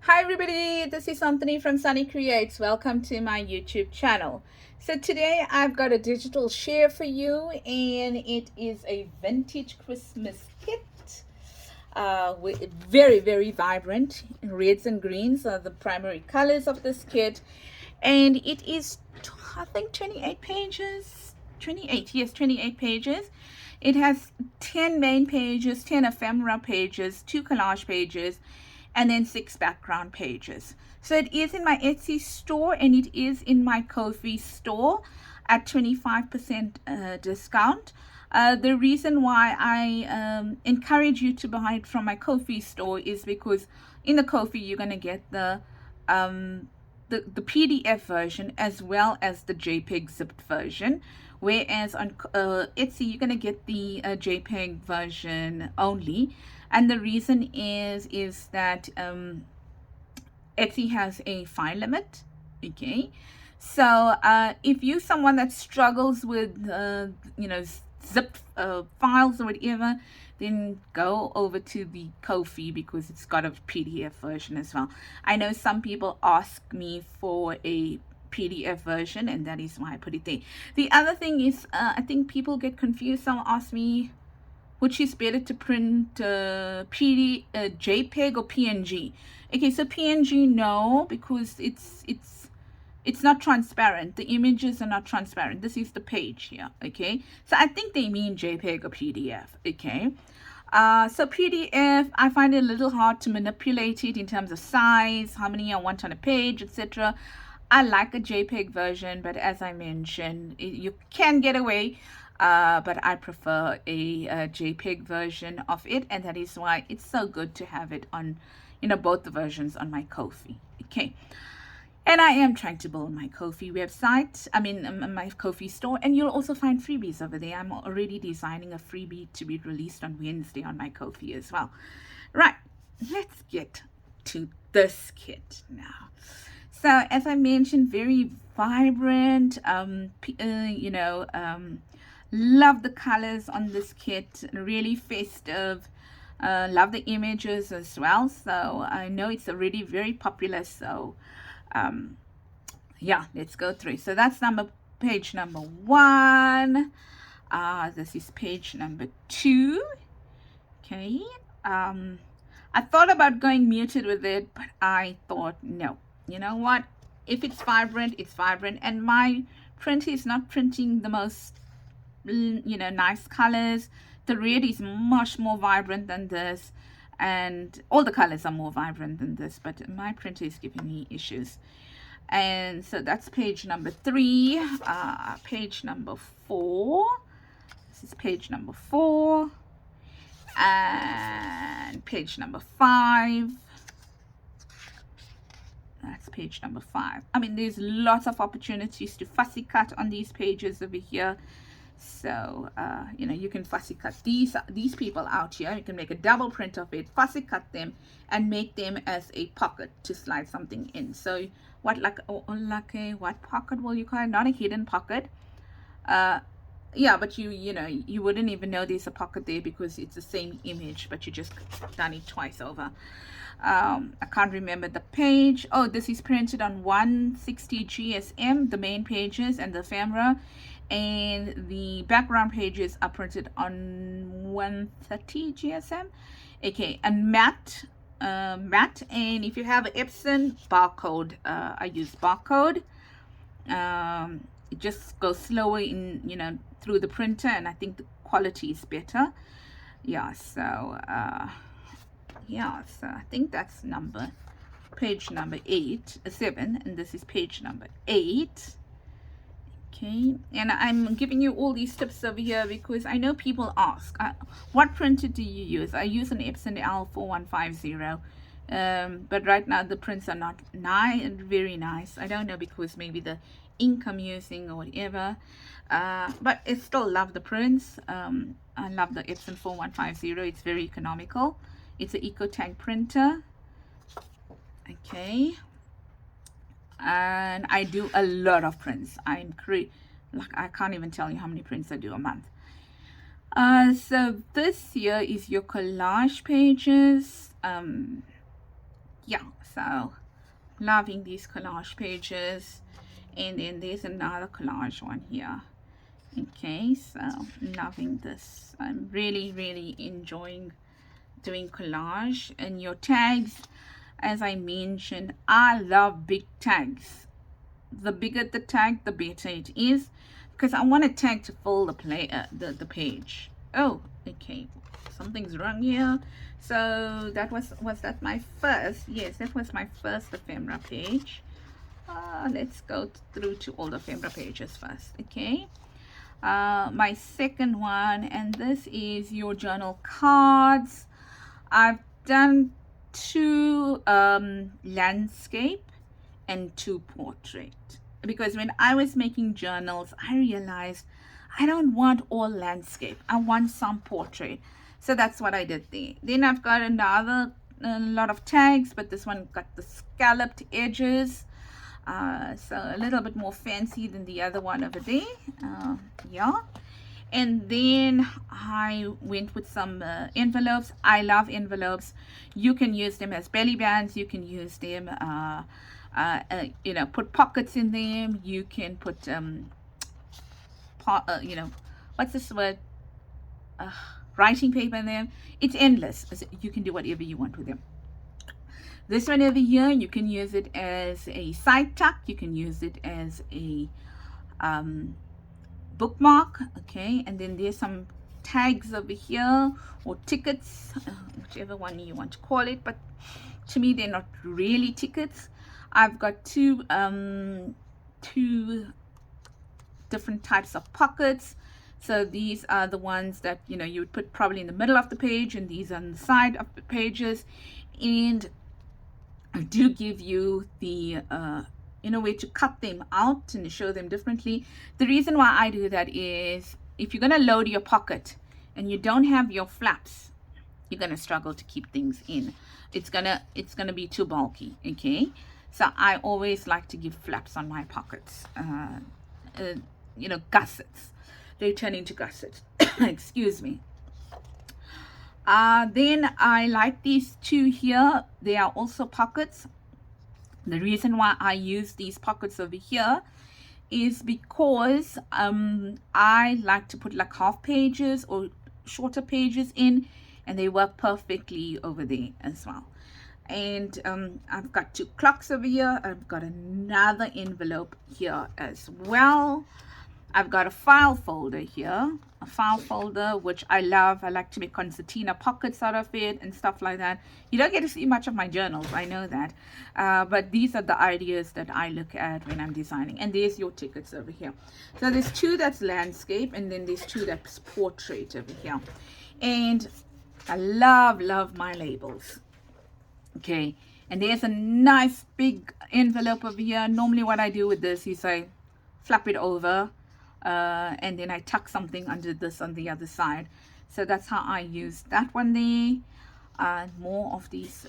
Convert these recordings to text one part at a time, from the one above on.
Hi everybody, this is Anthony from Sunny Creates. Welcome to my YouTube channel. So today I've got a digital share for you, and it is a vintage Christmas kit. With very vibrant reds and greens are the primary colors of this kit, and it is I think 28 pages. 28, yes, 28 pages. It has 10 main pages, 10 ephemera pages, 2 collage pages, and then 6 background pages. So it is in my Etsy store, and it is in my Ko-fi store at 25% discount. The reason why I encourage you to buy it from my Ko-fi store is because in the Ko-fi you're going to get the PDF version as well as the JPEG zipped version, whereas on Etsy you're going to get the JPEG version only. And the reason is that Etsy has a file limit. Okay, so if you're someone that struggles with zipped files or whatever, then go over to the Ko-fi because it's got a PDF version as well. I know some people ask me for a PDF version, and that is why I put it there. The other thing is, I think people get confused. Someone asked me which is better to print, JPEG or PNG. Okay, so PNG, no, because it's not transparent. The images are not transparent. This is the page here. Okay, so I think they mean JPEG or PDF. Okay, so PDF, I find it a little hard to manipulate it in terms of size, how many I want on a page, etc. I like a JPEG version, but as I mentioned, you can get away, but I prefer a JPEG version of it, and that is why it's so good to have it on, both the versions on my Ko-fi. Okay, and I am trying to build my Ko-fi website, my Ko-fi store, and you'll also find freebies over there. I'm already designing a freebie to be released on Wednesday on my Ko-fi as well. Right, let's get to this kit now. So as I mentioned, very vibrant, love the colors on this kit, really festive. Love the images as well. So I know it's already very popular. So yeah, let's go through. So that's page number 1. This is page number 2. Okay. I thought about going muted with it, but I thought, no, you know what? If it's vibrant, it's vibrant. And my printer is not printing the most, nice colors. The red is much more vibrant than this. And all the colors are more vibrant than this. But my printer is giving me issues. And so that's page number 3. Page number 4. This is page number 4. And page number 5. That's page number 5. I mean, there's lots of opportunities to fussy cut on these pages over here. So you can fussy cut these people out here. You can make a double print of it, fussy cut them, and make them as a pocket to slide something in. So what pocket will you call it? Not a hidden pocket. Yeah, but you wouldn't even know there's a pocket there because it's the same image, but you just done it twice over. I can't remember the page. Oh, this is printed on 160 GSM, the main pages and the ephemera, and the background pages are printed on 130 GSM. Okay, and matte, and if you have an Epson barcode, I use barcode. It just goes slower in through the printer, and I think the quality is better. Yeah, so I think that's page number 7, and this is page number 8. Okay, and I'm giving you all these tips over here because I know people ask, what printer do you use? I use an Epson L4150. But right now the prints are not very nice. I don't know, because maybe the ink I'm using or whatever, but I still love the prints. I love the Epson 4150. It's very economical. It's an EcoTank printer. Okay, and I do a lot of prints. I can't even tell you how many prints I do a month. So this here is your collage pages. Yeah, So loving these collage pages. And then there's another collage one here. Okay, so loving this. I'm really enjoying doing collage. And your tags, as I mentioned, I love big tags. The bigger the tag, the better it is, because I want a tag to fill the the page. Oh, okay, something's wrong here. So that was that my first? Yes, that was my first ephemera page. Let's go through to all the ephemera pages first. Okay, my second one, and this is your journal cards. I've done 2 landscape and 2 portrait, because when I was making journals, I realized I don't want all landscape, I want some portrait. So that's what I did there. Then I've got another lot of tags, but this one got the scalloped edges, so a little bit more fancy than the other one over there. Yeah. And then I went with some envelopes. I love envelopes. You can use them as belly bands. You can use them, you know, put pockets in them. You can put, you know, what's this word? Writing paper in them. It's endless. You can do whatever you want with them. This one over here, you can use it as a side tuck. You can use it as a bookmark. Okay, and then there's some tags over here, or tickets, whichever one you want to call it, but to me they're not really tickets. I've got two different types of pockets. So these are the ones that, you know, you would put probably in the middle of the page, and these on the side of the pages. And I do give you the you know, way to cut them out and show them differently. The reason why I do that is, if you're going to load your pocket and you don't have your flaps, you're going to struggle to keep things in. It's gonna be too bulky. Okay, so I always like to give flaps on my pockets. You know, gussets. They turn into gussets. Excuse me. Then I like these 2 here. They are also pockets. The reason why I use these pockets over here is because I like to put like half pages or shorter pages in, and they work perfectly over there as well. And I've got 2 clocks over here. I've got another envelope here as well. I've got a file folder here, a file folder, which I love. I like to make concertina pockets out of it and stuff like that. You don't get to see much of my journals, I know that. But these are the ideas that I look at when I'm designing. And there's your tickets over here. So there's 2 that's landscape, and then there's 2 that's portrait over here. And I love my labels. Okay, and there's a nice big envelope over here. Normally what I do with this is I flap it over, and then I tuck something under this on the other side. So that's how I use that one there. More of these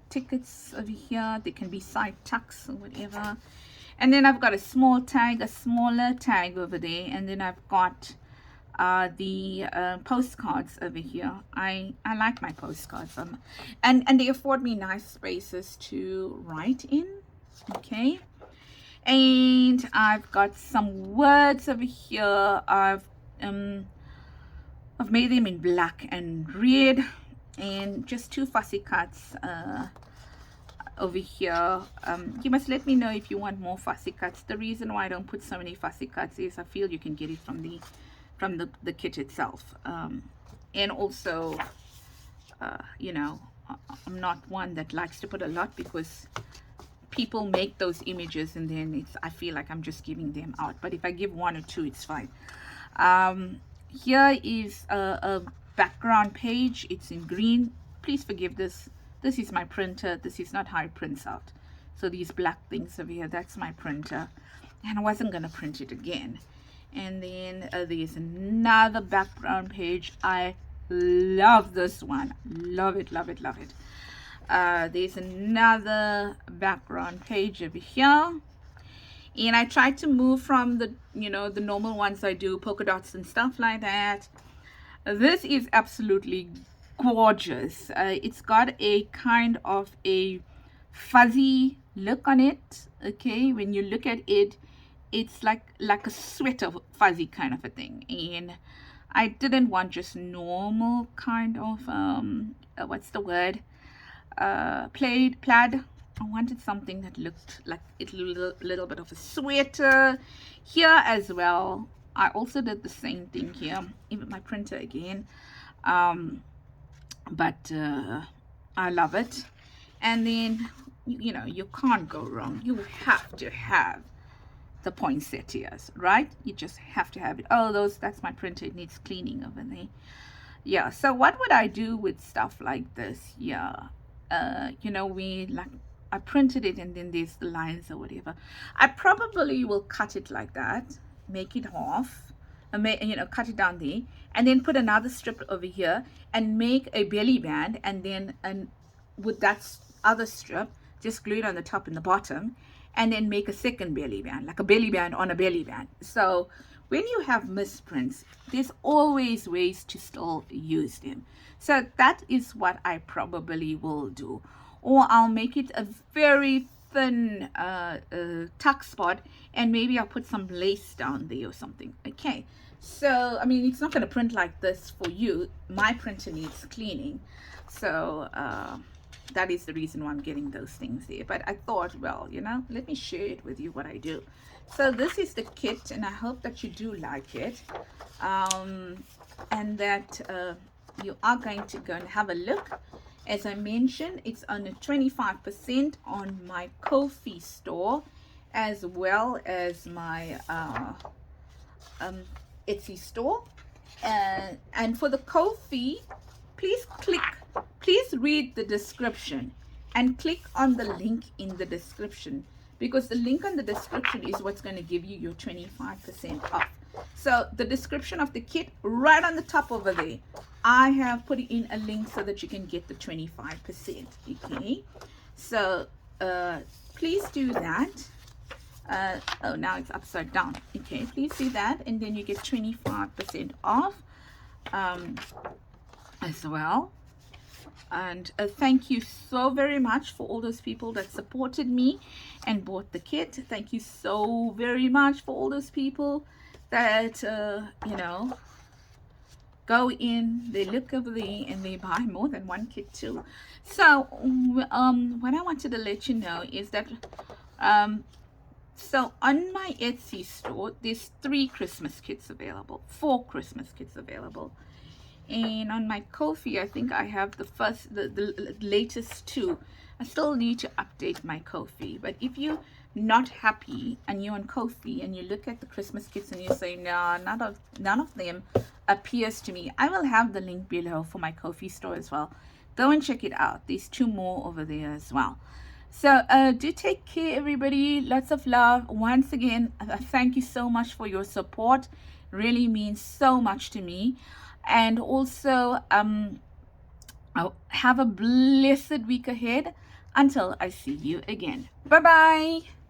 tickets over here. They can be side tucks or whatever. And then I've got a small tag, a smaller tag over there. And then I've got the postcards over here. I like my postcards, and they afford me nice spaces to write in. Okay. And I've got some words over here. I've made them in black and red, and just 2 fussy cuts over here. You must let me know if you want more fussy cuts. The reason why I don't put so many fussy cuts is I feel you can get it from the kit itself. And also, you know, I'm not one that likes to put a lot, because people make those images and then I feel like I'm just giving them out. But if I give 1 or 2, it's fine. Here is a background page. It's in green. Please forgive this. This is my printer. This is not how it prints out. So these black things over here, that's my printer. And I wasn't going to print it again. And then there's another background page. I love this one. Love it. There's another background page over here, and I try to move from the, you know, the normal ones I do, polka dots and stuff like that. This is absolutely gorgeous. It's got a kind of a fuzzy look on it. Okay, when you look at it, it's like a sweater fuzzy kind of a thing, and I didn't want just normal kind of what's the word, plaid. I wanted something that looked like it's a little bit of a sweater here as well. I also did the same thing here, even my printer again, but I love it. And then you know, you can't go wrong. You have to have the poinsettias, right? You just have to have it. Oh, that's my printer. It needs cleaning over there. Yeah, so what would I do with stuff like this? Yeah, you know, I printed it, and then there's the lines or whatever. I probably will cut it like that, make it half, and you know, cut it down there, and then put another strip over here and make a belly band, and then with that other strip just glue it on the top and the bottom, and then make a second belly band, like a belly band on a belly band. So when you have misprints, there's always ways to still use them. So that is what I probably will do. Or I'll make it a very thin tuck spot, and maybe I'll put some lace down there or something. Okay, so I mean, it's not going to print like this for you. My printer needs cleaning, so that is the reason why I'm getting those things there. But I thought, well, you know, let me share it with you what I do. So this is the kit, and I hope that you do like it, and that you are going to go and have a look. As I mentioned, it's on a 25% on my Ko-fi store, as well as my Etsy store. And for the Ko-fi, please read the description and click on the link in the description, because the link on the description is what's going to give you your 25% off. So the description of the kit, right on the top over there, I have put in a link so that you can get the 25%. Okay, so please do that. Oh, now it's upside down. Okay, please do that, and then you get 25% off as well. And thank you so very much for all those people that supported me and bought the kit. Thank you so very much for all those people that you know, go in, they look over there, and they buy more than one kit too. So what I wanted to let you know is that so on my Etsy store, there's 3 Christmas kits available, 4 Christmas kits available. And on my Ko-fi, I think I have the latest 2. I still need to update my Ko-fi. But if you're not happy and you're on Ko-fi and you look at the Christmas kits and you say, no, none of them appears to me, I will have the link below for my Ko-fi store as well. Go and check it out. There's 2 more over there as well. So do take care, everybody. Lots of love. Once again, thank you so much for your support. Really means so much to me. And also have a blessed week ahead until I see you again. Bye bye.